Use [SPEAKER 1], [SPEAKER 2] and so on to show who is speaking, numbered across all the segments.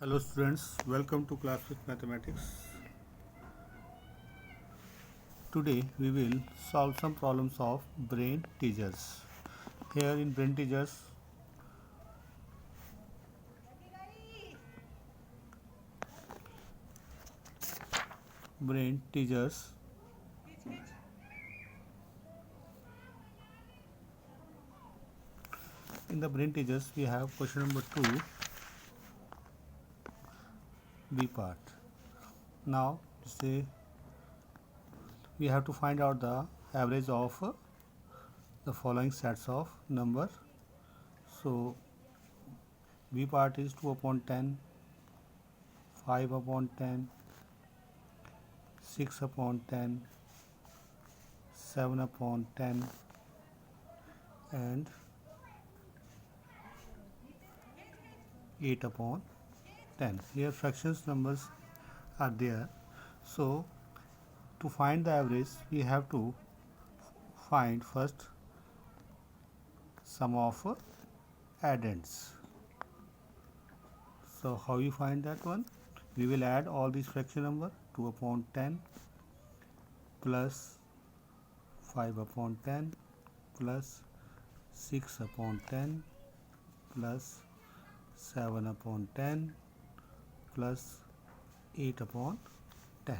[SPEAKER 1] Hello students, welcome to Class with Mathematics. Today we will solve some problems of brain teasers. Here in brain teasers, in the brain teasers we have question number 2 B part. Now say we have to find out the average of the following sets of number. So B part is 2 upon 10, 5 upon 10, 6 upon 10, 7 upon 10 and 8 upon 10. Here fractions numbers are there. So to find the average we have to find first sum of addends. So how you find that one? We will add all these fraction number 2 upon 10 plus 5 upon 10 plus 6 upon 10 plus 7 upon 10 plus 8 upon 10.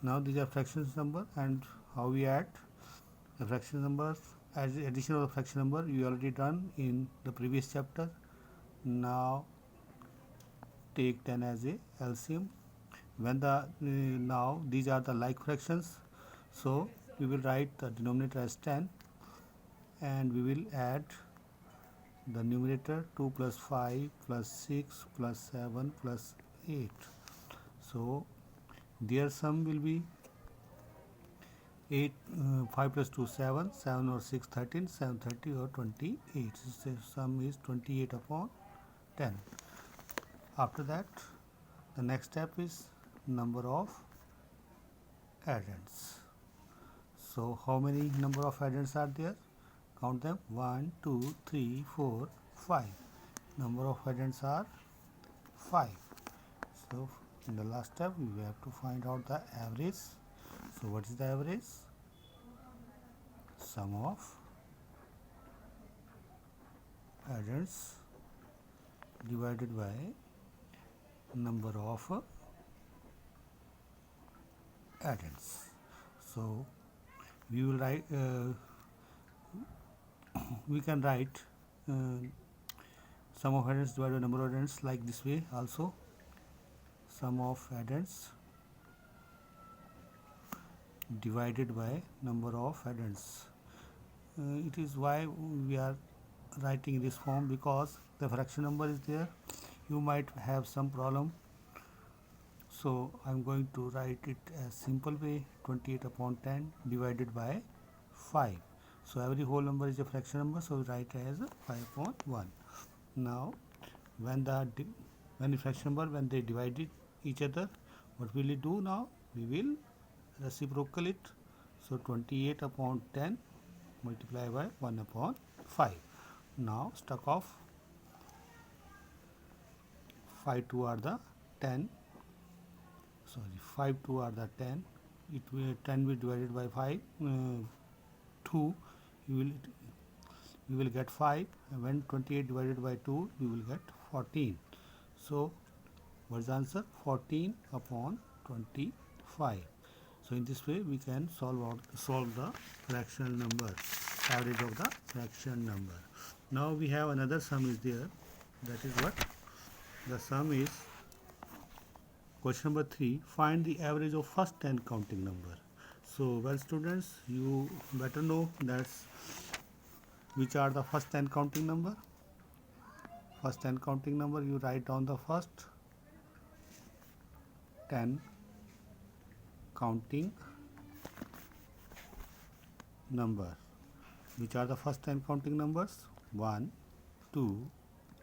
[SPEAKER 1] Now these are fractions number, and how we add the fraction numbers as addition of the fraction number we already done in the previous chapter. Now take 10 as a LCM. When the now these are the like fractions, so we will write the denominator as 10 and we will add the numerator 2 plus 5 plus 6 plus 7 plus 8. So their sum will be 8 5 plus 2 7, 7 or 6 13, 7 30 or 28. So sum is 28 upon 10. After that the next step is number of addends. So how many number of addends are there? Count them. 1 2 3 4 5. Number of addends are 5. So in the last step we have to find out the average. So what is the average? Sum of addends divided by number of addends. So we will write we can write sum of addends divided by number of addends like this way also. Sum of addends divided by number of addends. It is why we are writing this form, because the fraction number is there. You might have some problem, so I am going to write it as simple way: 28 upon 10 divided by 5. So every whole number is a fraction number, so we write as 5 upon 1. Now when the fraction number, when they divide each other, what will we do now? We will reciprocal it. So 28 upon 10 multiply by 1 upon 5. Now stuck off 5 2 are the 10, sorry 5 2 are the 10. It will 10 will divided by 5 2, you will get 5, and when 28 divided by 2 you will get 14. So what is the answer? 14 upon 25. So in this way we can solve the fractional number, average of the fraction number. Now we have another sum is there. That is what? The sum is question number 3. Find the average of first 10 counting number. So well students, you better know that which are the first 10 counting number. First 10 counting number, you write down the first 10 counting number. Which are the first 10 counting numbers? 1 2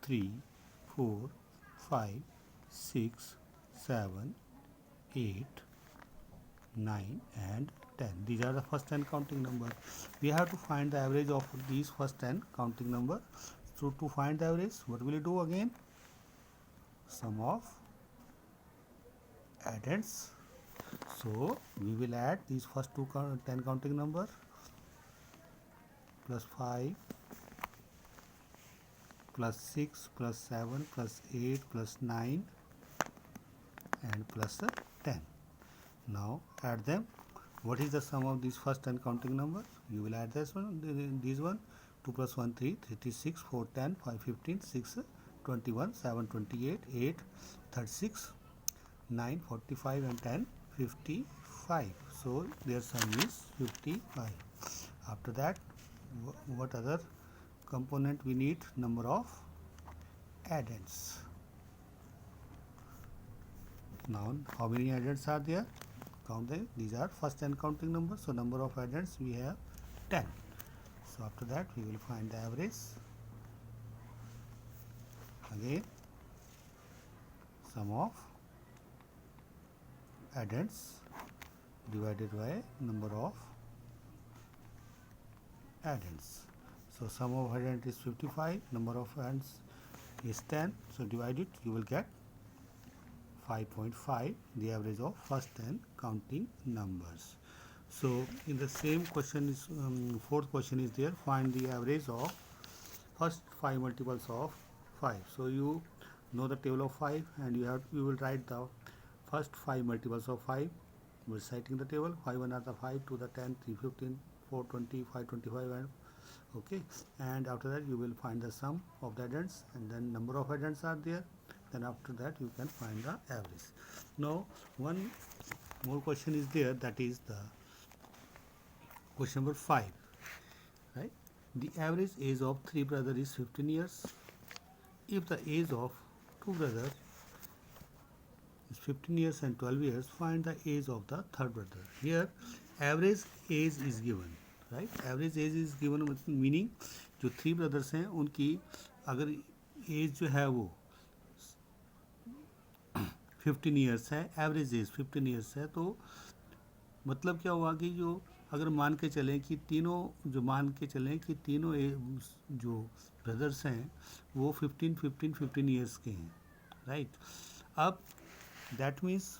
[SPEAKER 1] 3 4 5 6 7 8 9 and 10. These are the first 10 counting number. We have to find the average of these first 10 counting number. So to find the average, what will you do again? sum of addends. So we will add these first two 10 counting number plus 5 plus 6 plus 7 plus 8 plus 9 and plus 10. Now add them. What is the sum of these first 10 counting numbers? You will add this one, these one. 2 plus 1 3, 36, 4 10, 5 15, 6 21, 7 28, 8 36, 9 45 and 10 55. So their sum is 55. After that, what other component we need? Number of addends. Now how many addends are there? Count them. These are first 10 counting numbers. So number of addends we have 10. So after that we will find the average. Again, sum of addends divided by number of addends. So sum of addends is 55, number of addends is 10. So divide it, you will get 5.5, the average of first 10 counting numbers. So in the same question is fourth question is there, find the average of first 5 multiples of 5. So you know the table of 5 and you will write the first 5 multiples of 5. We're citing the table. 5 1 are the 5, 2 the 10, 3 15, 4 20, 5 25 and okay. And after that you will find the sum of the addends and then number of addends are there. Then after that you can find the average. Now one more question is there, that is the question number 5, right? The average age of 3 brothers is 15 years. If the age of 2 brothers is 15 years and 12 years, find the age of the third brother. Here average age is given, right? Average age is given meaning जो 3 brothers हैं उनकी अगर as जो है वो 15 years है, average age 15 years है, तो मतलब क्या हुआ कि जो अगर मान के चलें कि तीनों जो ब्रदर्स हैं वो 15 ईयर्स के हैं, राइट? अब that means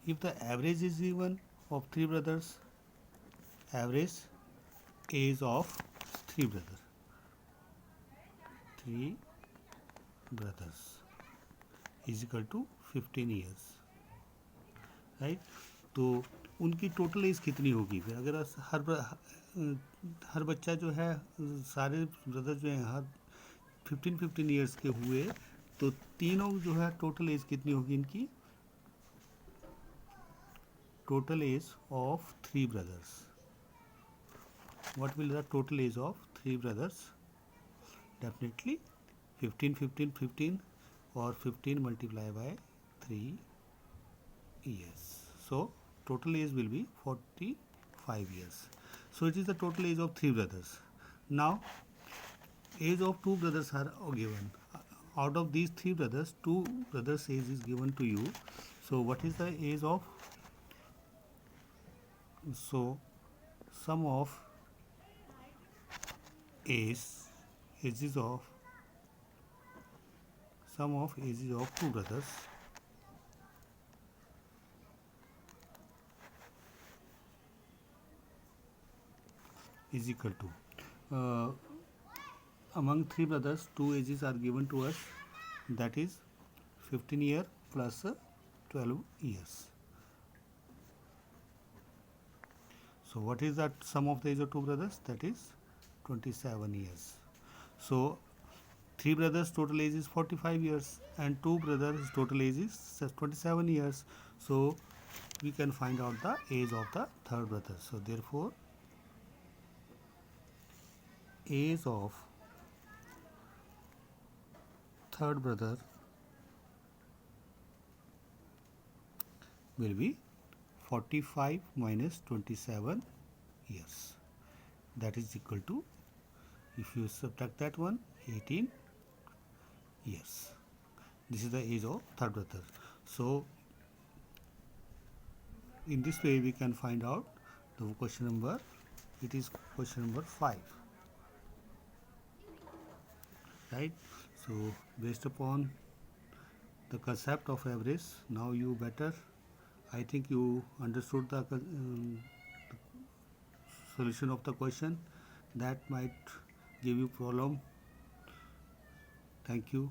[SPEAKER 1] if the average is given of 3 brothers, average age of 3 brothers is equal to 15 years, right? तो उनकी टोटल एज कितनी होगी? फिर अगर हर बच्चा जो है, सारे ब्रदर जो हैं हर 15 ईयर्स के हुए, तो तीनों जो है टोटल एज कितनी होगी इनकी? Total age of 3 brothers. What will be the total age of 3 brothers? Definitely 15 or 15 multiplied by 3 years. So total age will be 45 years. So it is the total age of 3 brothers. Now age of 2 brothers are given. Out of these 3 brothers, 2 brothers age is given to you. So what is the age of? So sum of ages of 2 brothers is equal to among 3 brothers 2 ages are given to us, that is 15 year plus 12 years. So what is that sum of the age of 2 brothers? That is 27 years. So 3 brothers total age is 45 years and 2 brothers total age is 27 years. So we can find out the age of the third brother. So therefore age of third brother will be 45 minus 27 years. That is equal to, if you subtract that one, 18 years. This is the age of third brother. So in this way we can find out the question number. It is question number 5. right? So based upon the concept of average, now you better, I think you understood the solution of the question. That might give you problem. Thank you.